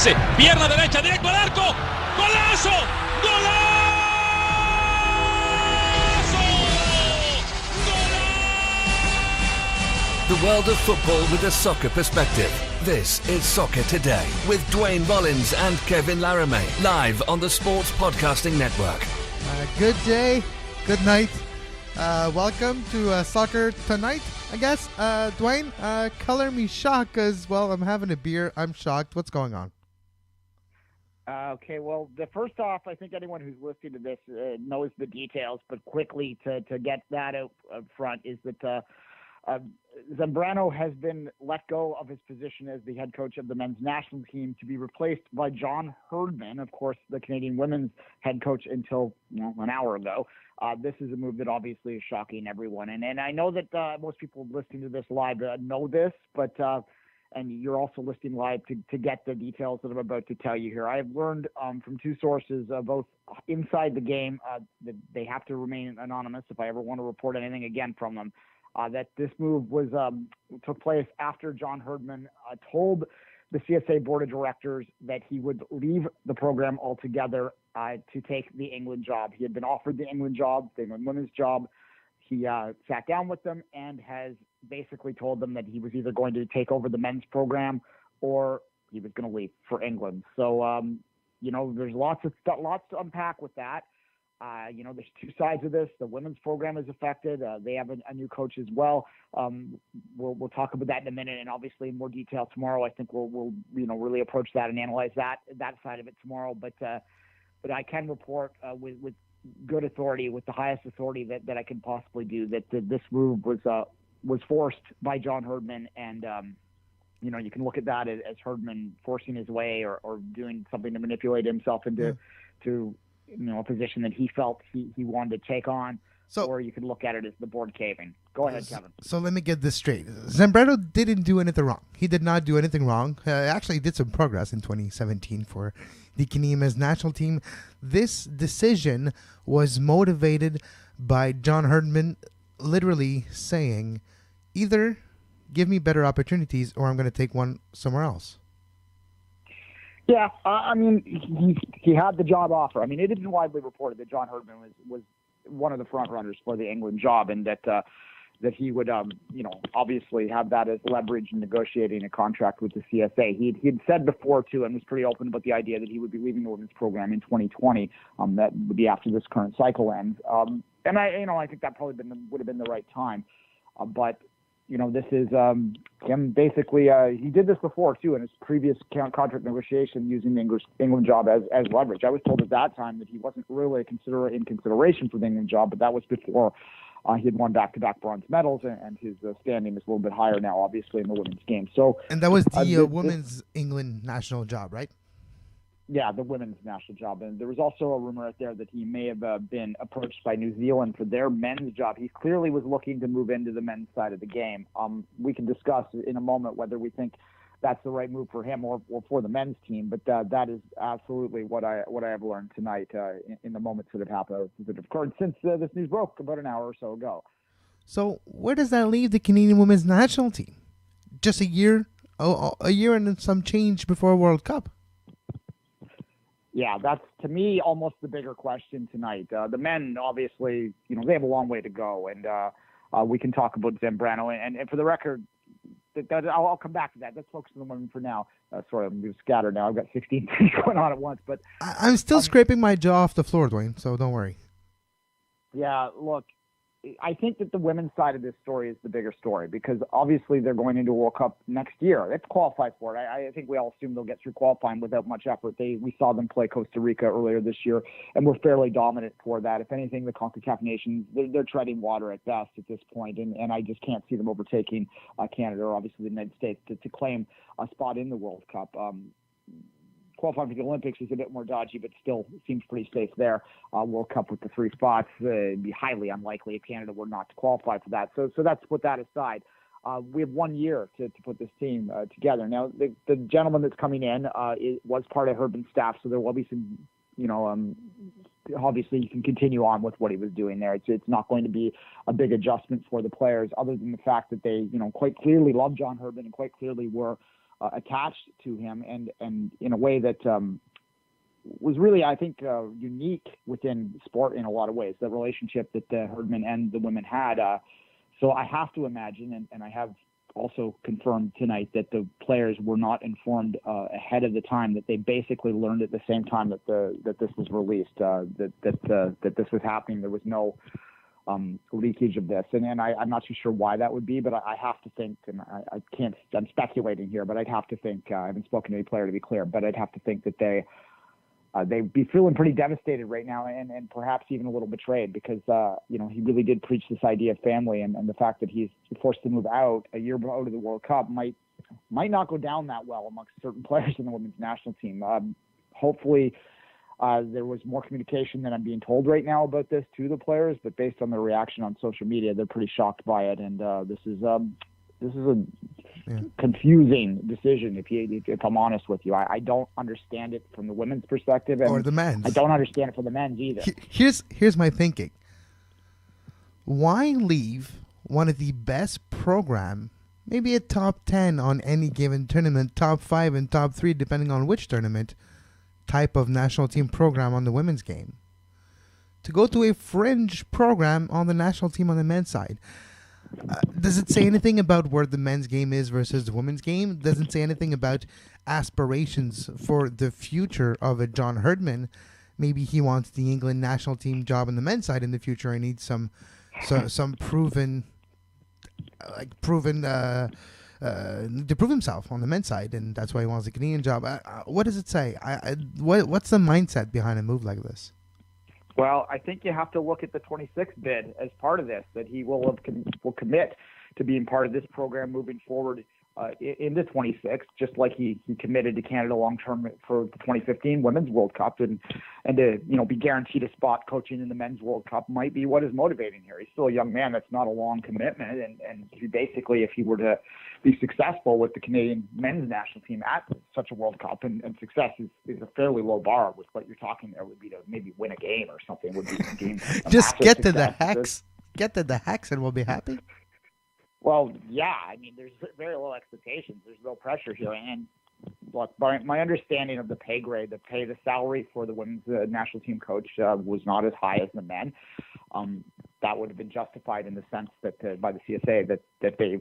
hace, pierna derecha, directo al arco, ¡golazo! ¡Golazo! The world of football with a soccer perspective. This is Soccer Today with Duane, Rollins and Kevin Laramee, live on the Sports Podcasting Network. Good day, good night. Welcome to Soccer Tonight, I guess. Duane, color me shocked because, well, I'm having a beer. I'm shocked. What's going on? Okay, well, first off, I think anyone who's listening to this knows the details, but quickly to get that out front is that Zambrano has been let go of his position as the head coach of the men's national team to be replaced by John Herdman, of course, the Canadian women's head coach until an hour ago. This is a move that obviously is shocking everyone. And I know that most people listening to this live know this, but and you're also listening live to get the details that I'm about to tell you here. I have learned from two sources, both inside the game, that they have to remain anonymous if I ever want to report anything again from them. That this move took place after John Herdman told the CSA board of directors that he would leave the program altogether to take the England job. He had been offered the England job, the England women's job. He sat down with them and has basically told them that he was either going to take over the men's program or he was going to leave for England. So, there's lots to unpack with that. There's two sides of this. The women's program is affected. They have a new coach as well. We'll talk about that in a minute, and obviously in more detail tomorrow. I think we'll really approach that and analyze that side of it tomorrow. But I can report with good authority, with the highest authority that I can possibly do, that this move was forced by John Herdman, and you can look at that as Herdman forcing his way or doing something to manipulate himself into a position that he felt he wanted to take on, or you could look at it as the board caving. Go ahead, Kevin. So let me get this straight. Zambrano didn't do anything wrong. He did not do anything wrong. Actually did some progress in 2017 for the Canadian men's national team. This decision was motivated by John Herdman literally saying, either give me better opportunities or I'm going to take one somewhere else. Yeah, he had the job offer. It had been widely reported that John Herdman was one of the front runners for the England job, and that he would, obviously have that as leverage in negotiating a contract with the CSA. He'd said before too, and was pretty open about the idea that he would be leaving the women's program in 2020. That would be after this current cycle ends. And I think that probably would have been the right time, but. This is him basically. He did this before too in his previous contract negotiation, using the England job as leverage. I was told at that time that he wasn't really in consideration for the England job, but that was before he had won back-to-back bronze medals, and his standing is a little bit higher now, obviously, in the women's game. So, and that was the women's England national job, right? Yeah, the women's national job. And there was also a rumor out there that he may have been approached by New Zealand for their men's job. He clearly was looking to move into the men's side of the game. We can discuss in a moment whether we think that's the right move for him or for the men's team. But that is absolutely what I have learned tonight in the moments that have occurred since this news broke about an hour or so ago. So where does that leave the Canadian women's national team? Just a year and some change before World Cup. Yeah, that's, to me, almost the bigger question tonight. The men, obviously, they have a long way to go, and we can talk about Zambrano. And for the record, I'll come back to that. Let's focus on the women for now. Sorry, I'm scattered now. I've got 16 things going on at once. But I'm still scraping my jaw off the floor, Duane, so don't worry. Yeah, look, I think that the women's side of this story is the bigger story, because obviously they're going into a World Cup next year. They have to qualify for it. I think we all assume they'll get through qualifying without much effort. We saw them play Costa Rica earlier this year, and were fairly dominant for that. If anything, the CONCACAF nations, they're treading water at best at this point, and I just can't see them overtaking Canada or obviously the United States to claim a spot in the World Cup. Qualifying for the Olympics is a bit more dodgy, but still seems pretty safe there. World Cup with the 3 spots, it'd be highly unlikely if Canada were not to qualify for that. So that's put that aside. We have 1 year to put this team together. Now, the gentleman that's coming in was part of Herdman's staff, so there will be some, obviously you can continue on with what he was doing there. It's not going to be a big adjustment for the players, other than the fact that they, quite clearly love John Herdman and quite clearly were attached to him, and in a way that was really, I think, unique within sport in a lot of ways. The relationship that Herdman and the women had. So I have to imagine, and I have also confirmed tonight, that the players were not informed ahead of the time, that they basically learned at the same time that this was released, that this was happening. There was no leakage of this, and I'm not too sure why that would be, but I have to think, and I can't, I'm speculating here, but I'd have to think, I haven't spoken to any player to be clear, but I'd have to think that they'd be feeling pretty devastated right now, and perhaps even a little betrayed, because he really did preach this idea of family, and the fact that he's forced to move out a year out of the World Cup might not go down that well amongst certain players in the women's national team. Hopefully there was more communication than I'm being told right now about this to the players, but based on their reaction on social media, they're pretty shocked by it, and this is a confusing decision, if I'm honest with you. I don't understand it from the women's perspective, or the men's. I don't understand it from the men's either. Here's my thinking. Why leave one of the best program, maybe a top 10 on any given tournament, top 5 and top 3 depending on which tournament, type of national team program on the women's game, to go to a fringe program on the national team on the men's side? Does it say anything about where the men's game is versus the women's game? Does it say anything about aspirations for the future of a John Herdman? Maybe he wants the England national team job on the men's side in the future and needs some proven to prove himself on the men's side, and that's why he wants a Canadian job. What does it say? What's the mindset behind a move like this? Well, I think you have to look at the 26 bid as part of this, that he will commit to being part of this program moving forward in the 26, just like he committed to Canada long-term for the 2015 Women's World Cup, and to be guaranteed a spot coaching in the Men's World Cup might be what is motivating here. He's still a young man. That's not a long commitment, and he basically, if he were to be successful with the Canadian men's national team at such a World Cup, and success is a fairly low bar. With what you're talking there would be to maybe win a game or something. Would be a game. Just get to the hex, and we'll be happy. Well, yeah. I mean, there's very low expectations. There's no pressure here. And look, my understanding of the pay grade, the salary for the women's national team coach was not as high as the men. That would have been justified in the sense that by the CSA that they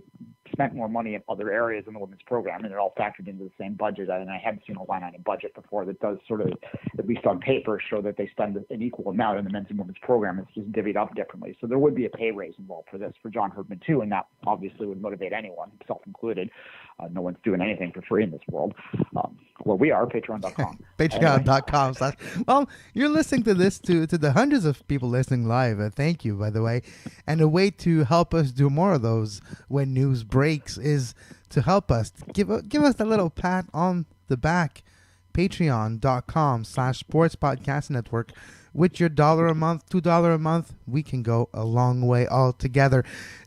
spent more money in other areas in the women's program, and it all factored into the same budget. And I haven't seen a line item budget before that does sort of, at least on paper, show that they spend an equal amount in the men's and women's program. It's just divvied up differently. So there would be a pay raise involved for this for John Herdman too, and that obviously would motivate anyone, himself included. No one's doing anything for free in this world. Well, we are, patreon.com. Patreon.com. Well, you're listening to this to the hundreds of people listening live. Thank you, by the way. And a way to help us do more of those when news breaks is to help us. Give us a little pat on the back. Patreon.com/sportspodcastnetwork. With your $1 a month, $2 a month, we can go a long way all together.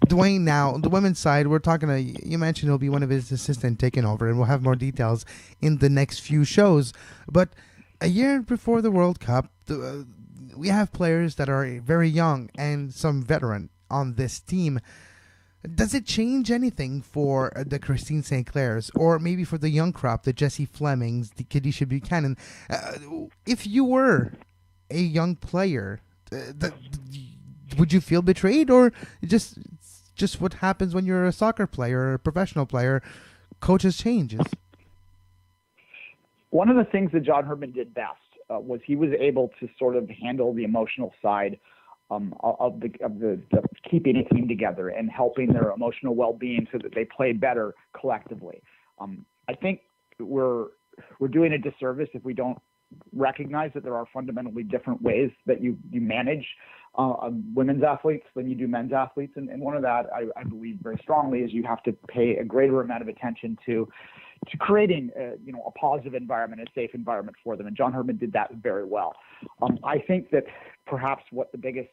Duane, now, the women's side, we're talking to, you mentioned he'll be one of his assistants taking over, and we'll have more details in the next few shows. But a year before the World Cup, we have players that are very young and some veteran on this team. Does it change anything for the Christine St. Clairs, or maybe for the young crop, the Jessie Flemings, the Kadisha Buchanan? If you were a young player, would you feel betrayed, or just what happens when you're a soccer player or a professional player? Coaches changes. One of the things that John Herdman did best was he was able to sort of handle the emotional side of the keeping a team together and helping their emotional well-being so that they play better collectively. I think we're doing a disservice if we don't recognize that there are fundamentally different ways that you manage women's athletes than you do men's athletes. And one of that, I believe very strongly, is you have to pay a greater amount of attention to creating a positive environment, a safe environment for them. And John Herdman did that very well. I think that perhaps what the biggest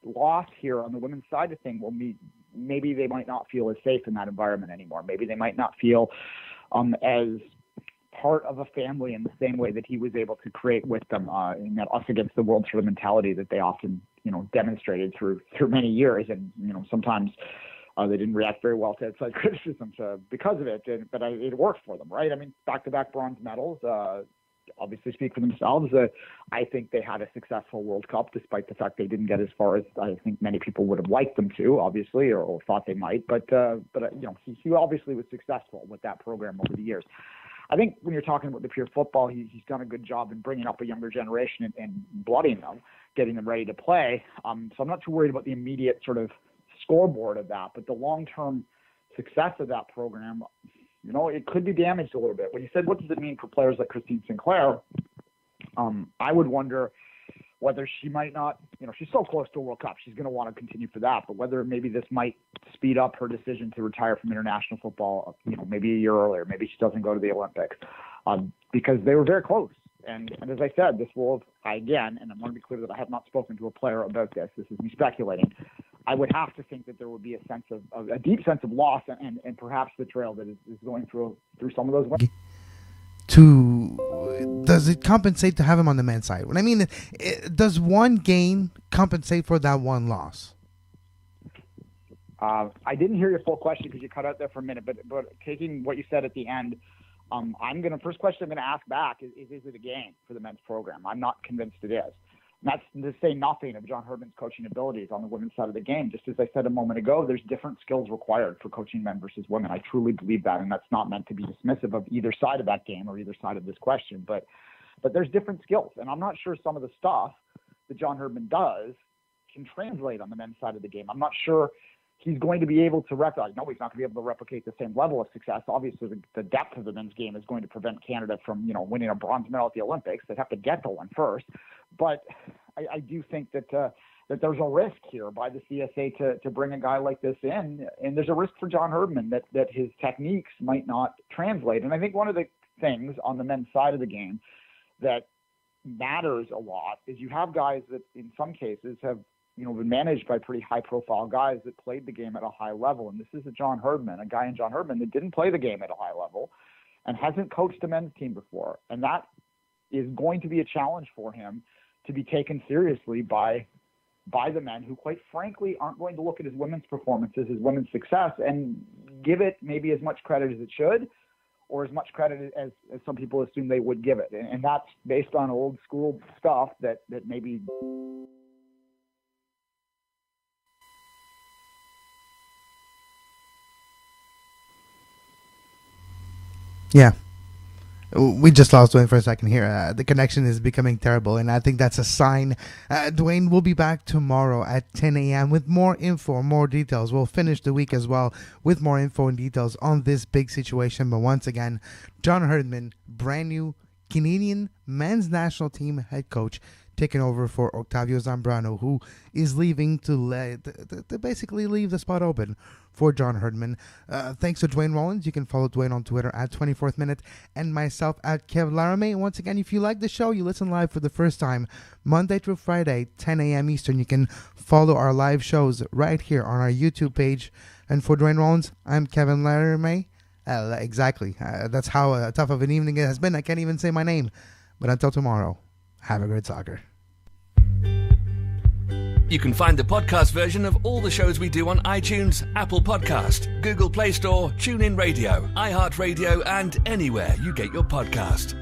loss here on the women's side of things will be, maybe they might not feel as safe in that environment anymore. Maybe they might not feel as part of a family in the same way that he was able to create with them in that us against the world sort of mentality that they often, demonstrated through many years. And, sometimes They didn't react very well to outside criticism because of it, but it worked for them, right? I mean, back-to-back bronze medals obviously speak for themselves. I think they had a successful World Cup, despite the fact they didn't get as far as I think many people would have liked them to, obviously, or thought they might. But he obviously was successful with that program over the years. I think when you're talking about the pure football, he's done a good job in bringing up a younger generation and blooding them, getting them ready to play. So I'm not too worried about the immediate sort of scoreboard of that, but the long-term success of that program, it could be damaged a little bit. When you said, what does it mean for players like Christine Sinclair? I would wonder whether she might not, she's so close to a World Cup, she's going to want to continue for that, but whether maybe this might speed up her decision to retire from international football, maybe a year earlier, maybe she doesn't go to the Olympics, because they were very close. And as I said, this will, again, and I want to be clear that I have not spoken to a player about this is me speculating, I would have to think that there would be a deep sense of loss and perhaps betrayal that is going through some of those women. Does it compensate to have him on the men's side? I mean, does one gain compensate for that one loss? I didn't hear your full question because you cut out there for a minute, but taking what you said at the end, first question I'm going to ask back is it a gain for the men's program? I'm not convinced it is. And that's to say nothing of John Herdman's coaching abilities on the women's side of the game. Just as I said a moment ago, there's different skills required for coaching men versus women. I truly believe that, and that's not meant to be dismissive of either side of that game or either side of this question. But there's different skills, and I'm not sure some of the stuff that John Herdman does can translate on the men's side of the game. I'm not sure he's going to be able to replicate. No, he's not going to be able to replicate the same level of success. Obviously, the depth of the men's game is going to prevent Canada from, winning a bronze medal at the Olympics. They'd have to get to one first. But I do think that there's a risk here by the CSA to bring a guy like this in, and there's a risk for John Herdman that his techniques might not translate. And I think one of the things on the men's side of the game that matters a lot is you have guys that in some cases have been managed by pretty high-profile guys that played the game at a high level. And this is a guy in John Herdman that didn't play the game at a high level and hasn't coached a men's team before. And that is going to be a challenge for him to be taken seriously by the men who, quite frankly, aren't going to look at his women's performances, his women's success, and give it maybe as much credit as it should, or as much credit as some people assume they would give it. And that's based on old school stuff that maybe... Yeah. We just lost Duane for a second here. The connection is becoming terrible, and I think that's a sign. Duane will be back tomorrow at 10 a.m. with more info, more details. We'll finish the week as well with more info and details on this big situation. But once again, John Herdman, brand new Canadian men's national team head coach, taking over for Octavio Zambrano, who is leaving to basically leave the spot open for John Herdman. Thanks to Duane Rollins. You can follow Duane on Twitter at 24th Minute and myself at Kev Laramee. Once again, if you like the show, you listen live for the first time, Monday through Friday, 10 a.m. Eastern. You can follow our live shows right here on our YouTube page. And for Duane Rollins, I'm Kevin Laramee. Exactly. That's how tough of an evening it has been. I can't even say my name. But until tomorrow, have a great soccer. You can find the podcast version of all the shows we do on iTunes, Apple Podcast, Google Play Store, TuneIn Radio, iHeartRadio, and anywhere you get your podcast.